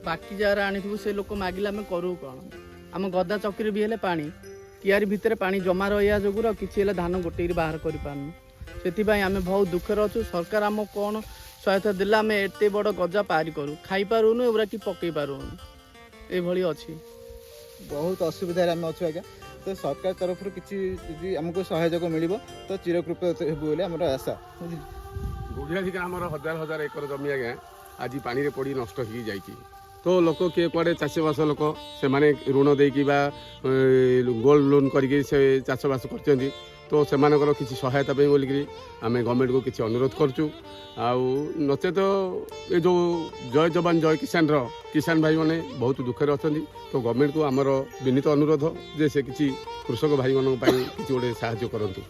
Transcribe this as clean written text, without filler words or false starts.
बाकी जार आनी से लोक मागिले आम करूँ कौन आम गदा चौकी भी हेले पानी कियारी भितर पानी जमा रहा जोगुर किसी धान गोटे बाहर कर पारनु से आम बहुत दुखे अच्छु सरकार आम कौन सहायता देला आम एत बड़ गजा पारी करूँ खाई पारूनु एवरा कि पकई पारूनु ये अच्छी बहुत असुविधा आम अच्छु आज्ञा तो सरकार तरफ किसी आमको सहयोग मिल तो चिरकृत बोले आम आशा गुड़िया आमर हजार हजार एकर जमी आज्ञा आज पानी पड़ी नष्ट हो जाए तो लोक किए कड़े चाषबास लोक से ऋण देकी गोल्ड लोन करके चाषबास कर तो से किसी सहायता बोलिकी आम गवर्नमेंट को किसी अनुरोध करचु आउ नचे तो ये जो जय जवान जय किसान भाई मैंने बहुत दुखे अच्छा तो गवर्नमेंट को आमर विनीत अनुरोध जे से किसी कृषक भाई मानी किसी गोटे साहाय्य करंतु।